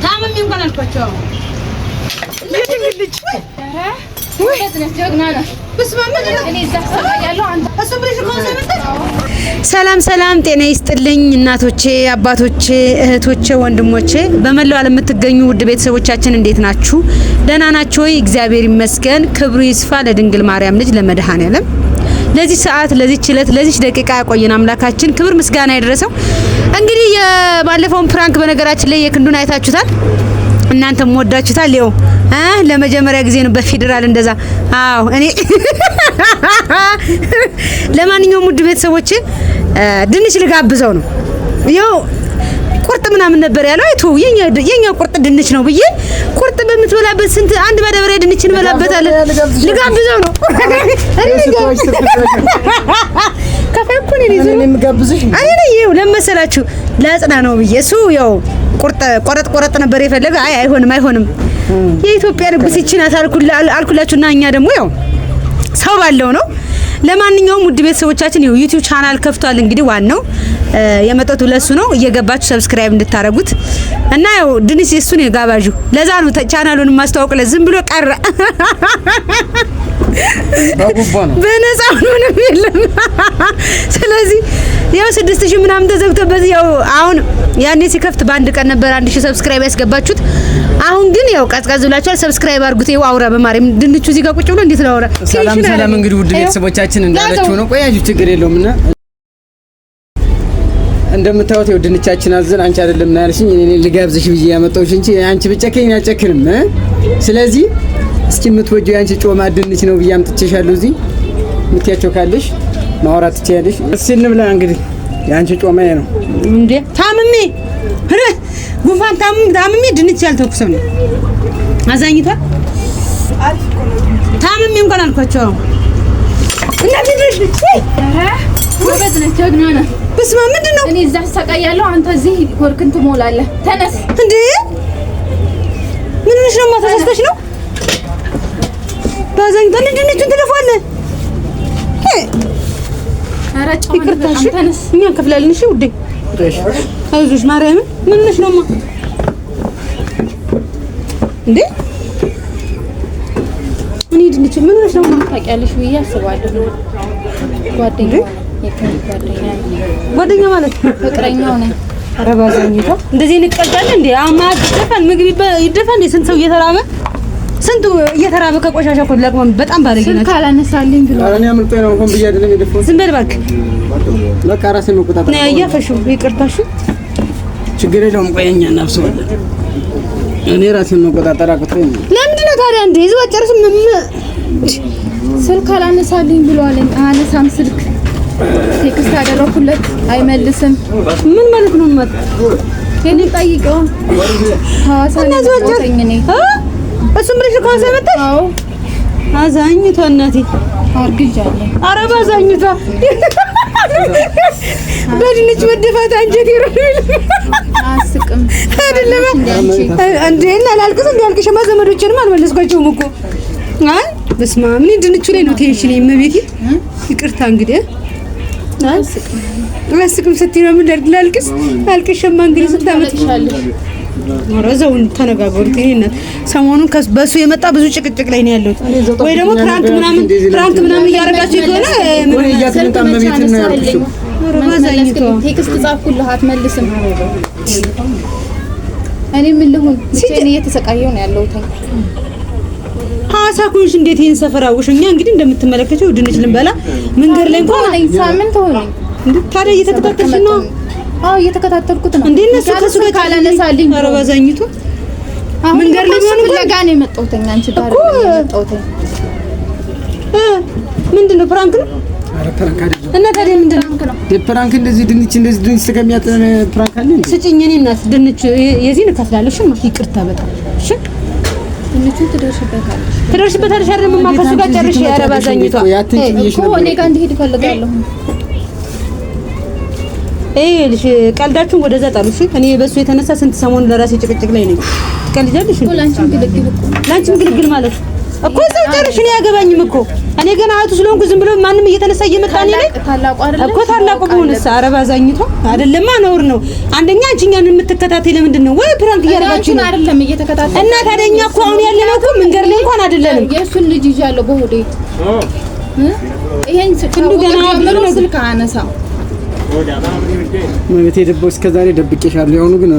ታምም እንኳን አልኳቸው ልጅ ሰላም ሰላም ጤና ይስጥልኝ እናቶቼ አባቶቼ እህቶቼ ወንድሞቼ በመላው ዓለም የምትገኙ ውድ ቤተሰቦቻችን እንዴት ናችሁ? ደህና ናችሁ ወይ? እግዚአብሔር ይመስገን። ክብሩ ይስፋ ለድንግል ማርያም ልጅ ለመድኃኔዓለም ለዚህ ሰዓት ለዚህ ችለት ለዚህ ደቂቃ ያቆየን አምላካችን ክብር ምስጋና ይድረሰው። እንግዲህ የባለፈውን ፕራንክ በነገራችን ላይ የክንዱን አይታችሁታል። እናንተም ወዳችሁታል። ይኸው ለመጀመሪያ ጊዜ ነው በፌደራል እንደዛ። አዎ እኔ ለማንኛውም ውድ ቤተሰቦቼ ድንች ልጋብዘው ነው። ይኸው ቁርጥ ምናምን ነበር ያለው። አይቶ የኛ ቁርጥ ድንች ነው ብዬ ቁርጥ በምትበላበት ስንት አንድ ማዳበሪያ ድንች እንበላበታለን። ልጋብዘው ነው። ከፈኩን እኔ ልጋብዝሽ አይደል ለመሰላችሁ ላጽና ነው ብዬ እሱ ያው ቆረጥ ነበር የፈለገ። አይ አይሆንም የኢትዮጵያ ንጉስ ይችናት አልኩላችሁና እኛ ደግሞ ያው ሰው ባለው ነው። ለማንኛውም ውድ ቤተሰቦቻችን ያው ዩቲዩብ ቻናል ከፍቷል። እንግዲህ ዋናው የመጣቱ ለሱ ነው። እየገባችሁ ሰብስክራይብ እንድታረጉት እና ያው ድንች እሱ ነው ጋባዡ። ለዛ ነው ቻናሉን ማስተዋወቅ ዝም ብሎ ቀረ። በነፃ ምንም የለም። ስለዚህ ያው 6000 ምናምን ተዘግቶበት ያው አሁን ያኔ ሲከፍት በአንድ ቀን ነበር 1000 ሰብስክራይብ ያስገባችሁት። አሁን ግን ያው ቀዝቀዝ ብላችኋል። ሰብስክራይብ አድርጉት። ይኸው አውራ በማርያም ድንቹ እዚህ ጋር ቁጭ ብሎ እንዴት ነው አውራ። ሰላም እንግዲህ ውድ ቤተሰቦቻችን እንዳላችሁ ነው። ቆያችሁ ችግር የለውምና እንደምታዩት ይኸው ድንቻችን አዘን አንቺ አይደለም እና ያልሽኝ እኔ ልጋብዝሽ ብዬ ያመጣሁሽ እንጂ አንቺ ብቻከኝ አጨክንም። ስለዚህ እስኪ የምትወጂው ያንቺ ጮማ ድንች ነው ብዬ አምጥቼሻለሁ። እዚህ ምትያቸው ካለሽ ማውራት ትችያለሽ። እስኪ እንብላ እንግዲህ ያንቺ ጮማ ነው እንዴ። ታምሜ ጉንፋን ታምሜ ድንች ያልተኩሰው ነው አዛኝቷ ታምሜ እንኳን አልኳቸው እና ድንች ወበት ነው ጀግና ነው። በስመ አብ ምንድን ነው? እኔ እዛ ተሰቃያለሁ፣ አንተ እዚህ ወርክን ትሞላለህ። ተነስ እንዴ! ምን ሆነሽ ነው? ማታስተሽ ነው? ባዛኝ ድንቹን ትደፋለህ። ኧረ ጫው ተነስ፣ እኛ እንከፍላለን። እሺ ውዴ፣ አይዞሽ ማርያምን። ምን ሆነሽ ነው? እንዴ እኔ ድንች ምን ሆነሽ ነው? ታውቂያለሽ ብዬ አስባለሁ። ጓደኛ ማለት ፍቅረኛው ነው። ኧረ ባዛኝቷ እንደዚህ እንቀልዳለን እንዴ? አማት ደፋን ምግብ ይደፋን እንዴ? ስንት ሰው እየተራበ ከቆሻሻ እኮ ለቅመም በጣም ባለጌ ናት። ካላነሳልኝ ብሎ አረኛ ምርጥ ነው እንኳን ብዬ አይደለም የደፈው። ዝም በል እባክህ። በቃ ራሴን መቆጣጠር ነው ያያፈሹ። ይቅርታሽ ችግር የለውም። ቆየኛ እናፍሰዋለን። እኔ ራሴን መቆጣጠር አቅቶኝ ለምንድን ነው ታዲያ እንዴ? ይዘው ጨርስ ምን ስልክ ካላነሳልኝ ብሎ አለኝ። አነሳም ስልክ ቴክስት አደረኩለት አይመልስም። ምን ማለት ነው? እኔ ጠይቀው ሐዋሳ ነው ነኝ እሱም ብለሽ ሐዋሳ መጣሽ? አዎ አዛኝቷ እናቴ አርግጃለሁ። ኧረ ባዛኝቷ በድንች መደፋት አንጀት ይረዳል። አስቅም አይደለም እንዴ? እና ላልቅስ እንዴ? አልቅሽማ ዘመዶችንም አልመለስኳቸውም እኮ። አይ በስመ አብ እኔ ድንቹ ላይ ነው ቴንሽን የመቤቴ። ይቅርታ እንግዲህ አስቅም ስትይ ነው ምን ላልቅስ? አልቅሽማ እንግዲህ ስታመጥሻለሽ ወረዘውን ተነጋገሩት። እኔና ሰሞኑን በሱ የመጣ ብዙ ጭቅጭቅ ላይ ነው ያለው። ወይ ደግሞ ፕራንክ ምናምን እያደረጋችሁ ከሆነ ምን እያተንጣም መቤት ነው ያልኩሽ። ወረባዛኝቶ ቴክስት ጻፍኩልህ አትመልስም። እኔ ምን ልሁን እኔ እየተሰቃየሁ ነው ያለሁት። ሐዋሳ ኩንሽ እንዴት ይሄን ሰፈር አውሽኛ? እንግዲህ እንደምትመለከተው ድንች ልንበላ መንገድ ላይ እንኳን ሳምንት ሆነኝ። ታዲያ እየተከታተልሽ ነው? አዎ እየተከታተልኩት ነው። እንዴ እነሱ ከሱ ጋር ካላነሳልኝ ኧረ ባዛኝቱ መንገድ ላይ ሆነ ፍለጋ ነው የመጣሁት። አንቺ ጋር ነው የመጣሁት። ምንድነው ፕራንክ ነው? ኧረ ፕራንክ አይደለም። እና ታዲያ ምንድነው ፕራንክ? እንደዚህ ድንች ተከሚያጠነ ፕራንክ አለ እንዴ? ስጪኝ። እኔ እናት ድንች የዚህን እከፍላለሁ። እሺ ይቅርታ በጣም እሺ። ድንቹ ትደርሽበታለሽ አይደል? ከሱ ጋር ጨርሽ። ኧረ ባዛኝቷ እኮ እኔ ጋር እንድሄድ እፈልጋለሁ። ልሽ ቀልዳችሁን ወደዛ ጣሉሽ። እኔ በሱ የተነሳ ስንት ሰሞን ለራሴ ጭቅጭቅ ላይ ነኝ። ትቀልጃለሽ እንዴ? ላንቺም ግልግል ማለት እኮ እዛው ጨርሽ። እኔ አያገባኝም እኮ እኔ ገና አያቱ ስለሆንኩ ዝም ብሎ ማንም እየተነሳ እየመጣ ነው እኮ ታላቁ ሆነስ አረባዛኝቷ አይደለማ ነውር ነው። አንደኛ አንቺኛን የምትከታተይ ለምንድን ነው? ወይ ፕራንክ እያደረጋችሁ ነው አይደለም እየተከታተለ እና ታዲያኛ እኮ አሁን ያለነው እኮ መንገድ ላይ እንኳን አይደለንም። የእሱን ልጅ ይዣለሁ በሆዴ ይሄን ስልክ አነሳ ማለት የደበው እስከዛሬ ደብቄሻለሁ። ያሁኑ ግን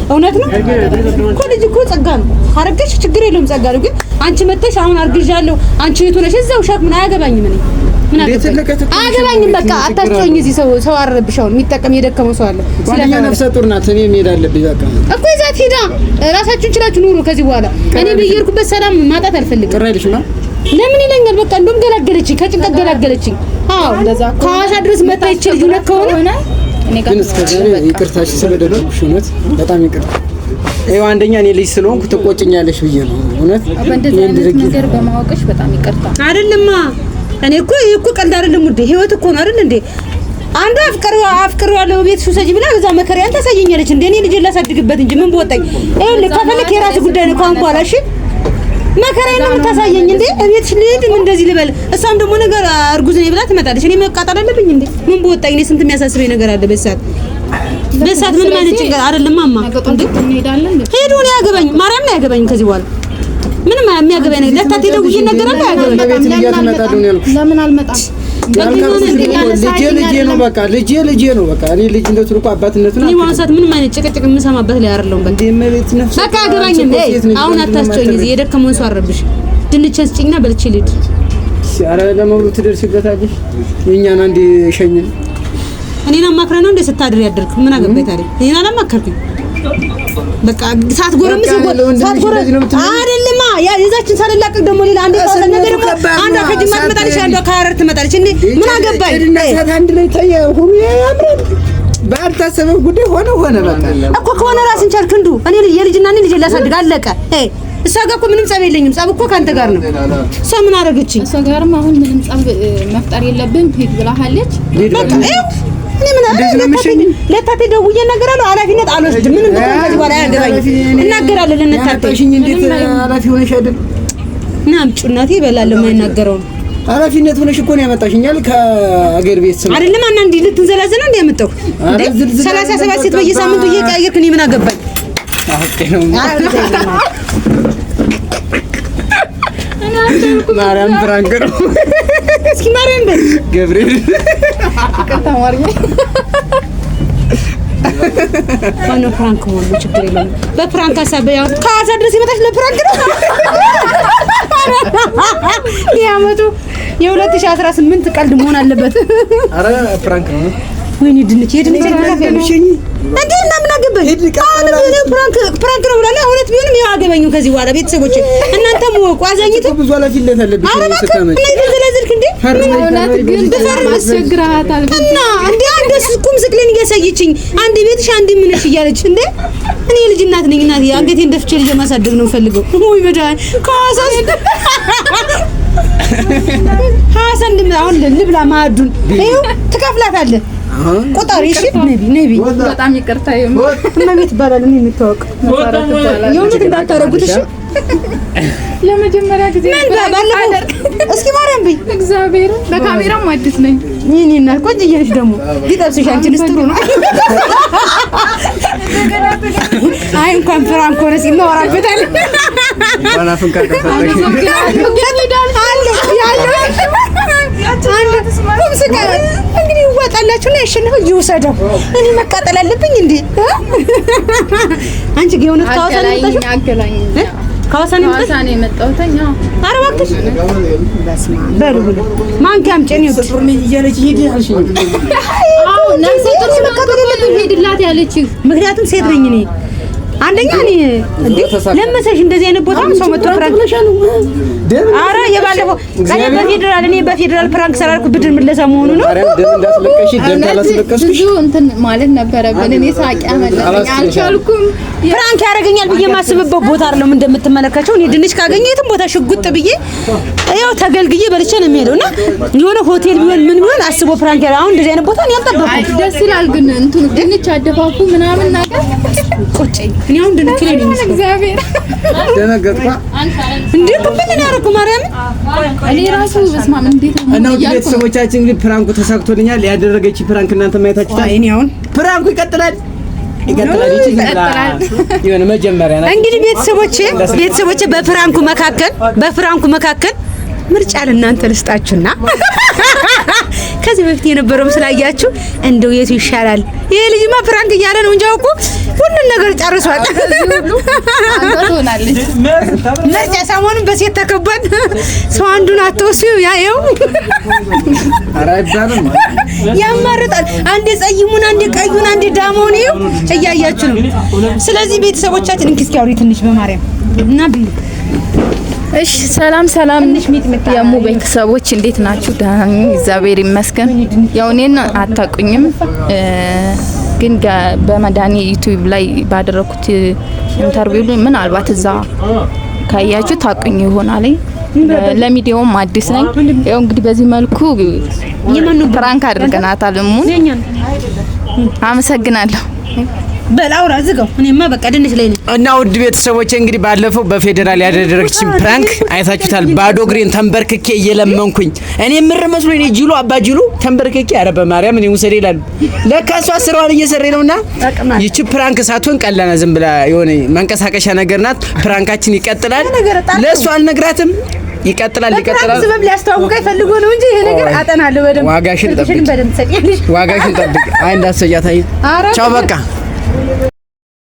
እውነት ነው እኮ ልጅ እኮ ጸጋ ነው። ካረገሽ ችግር የለውም ጸጋ ነው። ግን አንቺ መተሽ አሁን አርግዣለሁ አንቺ የቱ ነሽ? እዛው ሻክ ምን አያገባኝም። ምን አያገባኝም። በቃ አታስጮኝ። እዚህ ሰው አረብሻው የሚጠቀም የደከመው ሰው አለ። ስለኛ ነፍሰ ጡር ናት። እኔ መሄድ አለብኝ በቃ እኮ እዛት ሄዳ ራሳችሁን ችላችሁ ኑሩ ከዚህ በኋላ። እኔ በየርኩበት ሰላም ማጣት አልፈልግም። ቅር አይልሽማ? ለምን ይለኛል? በቃ እንደውም ገላገለችኝ፣ ከጭንቀት ገላገለችኝ። አዎ ከሐዋሳ ድረስ መጣ ይችል ልጅ ከሆነ ግን እስከዛሬ ይቅርታሽ ስለደረኩሽ እውነት በጣም ይቅርታ። ይኸው አንደኛ እኔ ልጅ ስለሆንኩ ትቆጭኛለሽ ብዬ ነው እውነት። በእንደዚህ ነገር በማወቅሽ በጣም ይቅርታ። አይደለማ እኔ እኮ ይሄ እኮ ቀልድ አይደለም ውዴ፣ ህይወት እኮ ነው አይደል እንዴ? አንዱ አፍቅሬዋለሁ ቤት ሱሰጂ ብላ በዛ መከሪያን ታሳየኛለች እንዴ? እኔ ልጅ ላሳድግበት እንጂ ምን በወጣኝ። ይኸውልህ ከፈለክ የራስ ጉዳይ ነው ካሁን በኋላ እሺ። መከራዬን ነው የምታሳየኝ እንዴ? እቤትሽ ልሂድ ምን እንደዚህ ልበል? እሷም ደግሞ ነገር እርጉዝ ነኝ ብላ ትመጣለች። እኔ መቃጠል አለብኝ እንዴ? ምን በወጣኝ። እኔ ስንት የሚያሳስበኝ ነገር አለ በሰዓት ምን ማለት ጭንቀት አይደለም ማማ እንዴ? ሄዱ ነው ያገባኝ ማርያም ነው ያገባኝ። ከዚህ በኋላ ምንም የሚያገባኝ ነገር ለታቴ ደውዬ ነገራለሁ ያገባኝ። ለምን አልመጣም? ልጄ ነው በቃ ልጄ ነው በቃ እኔ ልጅ እንደው ትልቁ አባትነቱን እኔ ዋንሳት ምንም አይነት ጭቅጭቅ የምሰማበት ላይ አይደለም። በቃ አገባኝ እንዴ? አሁን አታስጮኝ። እዚህ የደከመውን ሰው አረብሽ ድንች ስጭኝና በልቼ ልሂድ። ኧረ ለመብሉ ትደርሽበታለሽ። የእኛን አንዴ ሸኝን። እኔን አማክረህ ነው እንደ ስታድር ያደርክ ምን አገባኝ ታዲያ? እኔን አላማከርኩኝ። በቃ ሳትጎረምስ አይደለማ የዛችን ሳልላቀቅ ደግሞ ሌላ አንዴ ታሰነ ነገር ደግሞ አንዷ ከጅማ ትመጣለች፣ አንዷ ከሐረር ትመጣለች። እንዴ ምን አገባኝ? አንድ ላይ ተያይሁን ያምራል። ባልታሰበው ጉዳይ ሆነ በቃ እኮ ከሆነ ራስን ቻልክ እንዱ እኔ የልጅና እኔ ልጅ ላሳድግ አለቀ። እሷ ጋር እኮ ምንም ጸብ የለኝም። ጸብ እኮ ካንተ ጋር ነው። እሷ ምን አደረገችኝ? እሷ ጋርም አሁን ምንም ጸብ መፍጠር የለብንም ሂድ ብላሃለች። በቃ እኔ ምን አደረገኝ? ለታቴ ደውዬ እነግራለሁ። ኃላፊነት አልወስድም። ምንም ብትሆን ከዚህ በኋላ አያገባኝም። እናገራለሁ ለነታቴሽኝ። እንዴት ኃላፊ ሆነሽ አይደል? ናምጩ እናቴ ይበላለሁ የማይናገረው ነው። ኃላፊነት ሆነሽ እኮ ነው ያመጣሽኛል ከአገር ቤት ስም አይደለም። እና እንዴ ልትንዘላዘና እንዴ ያመጣው እንዴ 37 ሴት በየሳምንቱ እየቀያየርክ እኔ ምን አገባኝ? ማርያም ፍራንክ ነው። እስኪ ማርያም በል ገብርኤል ከተማርኝ ማነው ፍራንክ ሆኖ ችግር የለም። በፍራንክ ሀሳብ ያው ከሐዋሳ ድረስ ይመጣሽ ለፍራንክ ነው። ያመጡ የ2018 ቀልድ መሆን አለበት። አረ ፍራንክ ነው። ወይኔ ድንች እንዴ እና ምን አገባኝ? ፍራንክ ነው ብላለች። እውነት ቢሆንም ያው አገባኝ። ከዚህ በኋላ ቤተሰቦቼ እናንተም ወቁ። አዛኝቱ ብዙ ኃላፊነት አለብሽ። ስለዚህ እንዴ እውነት ግን አስቸግራታል እና እንዴ አንድ ቁም ስቅሌን እያሳየችኝ አንድ ቤትሽ አንድ ምንሽ እያለች እንዴ እኔ ልጅ እናት ነኝ። እናት አንገቴን ደፍቼ ልጅ ማሳደግ ነው ፈልገው ወይ መዳን ካሳስ ሐሰን አሁን ልብላ ማዱን ይኸው ትከፍላታለህ። ቆጣሪ እሺ ነቢ በጣም ይቅርታ እመቤት ይባላል። እኔ የምታወቅ የእውነት እንዳታረጉት እሺ። ለመጀመሪያ ጊዜ ምን ባባለው እስኪ ማርያም በይ እግዚአብሔር በካሜራም አዲስ ነኝ። ይሄን እና ቆንጆ ነሽ ደግሞ ሊጠብስሽ አንቺንስ ጥሩ ነው። አይ እንኳን ፍራንክ ሆነ ሲኖራበታል ባላፍን ካከፋለሽ እንግዲህ ይወጣላችሁ እና ያሸነፈው ይወሰደው። እኔ መቃጠል አለብኝ እንዴ? አንቺ ግን የሆነ ካዋሳ ነው የመጣሽው? ካዋሳ ነው የመጣሁት። ኧረ እባክሽ በሉ ብሎ ማንኪያ አምጪ ነው ጥሩን እያለች ሄድ አልሽኝ። አዎ ነፍሰ ጡር መቀበል ሄድላት ያለችኝ ምክንያቱም ሴት ነኝ እኔ። አንደኛ እኔ እንዴ ለመሰሽ እንደዚህ አይነት ቦታ ሰው መጥቶ ፍራንክ ኧረ የባለፈው እኔ በፌደራል ፍራንክ ሰራልኩ ብድር ምለሳ መሆኑ ነው። ደም እንዳስለቀሽ ደም ታላስለቀስሽ ብዙ እንትን ማለት ነበረብን። እኔ ሳቂ አመለጠኝ አልቻልኩም። ፍራንክ ያደርገኛል ብዬ ማስብበት ቦታ አይደለም እንደምትመለከቸው። እኔ ድንች ካገኘ የትም ቦታ ሽጉጥ ብዬ ያው ተገልግዬ በልቼ ነው የሚሄደው እና የሆነ ሆቴል ቢሆን ምን ቢሆን አስቦ ፍራንክ ያደርጋል። አሁን እንደዚህ አይነት ቦታ እኔ አልጠበኩም። ደስ ይላል ግን እንትኑ ድንች አደፋፉ ምናምን ነገር ቆጨኝ። እኔ አሁን ድንክሌ ነኝ እግዚአብሔር ደነገጥኩ እንዴ ምን ያደረኩ ማርያም እኔ ራሱ በስማም እንዴት ነው እና ቤተሰቦቻችን እንግዲህ ፕራንኩ ተሳክቶልኛል። ያደረገች ፕራንክ እናንተ ማየታችሁታል። እኔ አሁን ፕራንኩ ይቀጥላል የሆነ መጀመሪያ ነው እንግዲህ ቤተሰቦቼ በፍራንኩ መካከል ምርጫ ለእናንተ ልስጣችሁና ከዚህ በፊት የነበረው ስላያችሁ እንደው የቱ ይሻላል? ይሄ ልጅማ ፍራንክ እያለ ነው እንጂ አውቁ ሁሉን ነገር ጨርሷል። ምርጫ ሰሞኑን በሴት ተከቧል። ሰው አንዱን አትወሱ ያየው አራዳንም ያማርጣል። አንዴ ጸይሙን፣ አንዴ ቀዩን፣ አንዴ ዳማውን ይው እያያችሁ ነው። ስለዚህ ቤተሰቦቻችን እንኪ አውሪ ትንሽ በማርያም እና እሺ ሰላም የሙ ቤተሰቦች እንዴት ናችሁ? ደህና ነኝ እግዚአብሔር ይመስገን። ያው እኔን አታውቁኝም ግን በመዳኒ ዩቲዩብ ላይ ባደረኩት ኢንተርቪው ላይ ምናልባት እዛ ካያችሁ ታውቁኝ ይሆናል። ለሚዲያውም አዲስ ነኝ። ያው እንግዲህ በዚህ መልኩ ፕራንክ አድርገናታል። እሙን አመሰግናለሁ። በላውራ ዝጋው። እኔማ በቃ ድንሽ ላይ ነኝ። እና ውድ ቤተሰቦቼ እንግዲህ ባለፈው በፌደራል ያደረገችኝ ፕራንክ አይታችሁታል። ባዶ እግሬን ተንበርክኬ እየለመንኩኝ እኔ ምር መስሎኝ እኔ ጅሉ አባ ጅሉ ተንበርክኬ ኧረ በማርያም እኔ ውሰዴ ይላሉ። ለካ እሷ ስራዋን እየሰራኝ ነውና ይቺ ፕራንክ ሳትሆን ቀላና ዝም ብላ የሆነ መንቀሳቀሻ ነገር ናት። ፕራንካችን ይቀጥላል። ለእሷ አልነግራትም። ይቀጥላል። ስበብ ሊያስተዋውቀኝ ፈልጎ ነው እንጂ ይሄ ነገር አጠናለሁ በደንብ። ዋጋሽን ጠብቂ። አይ እንዳትሰጃት። ቻው በቃ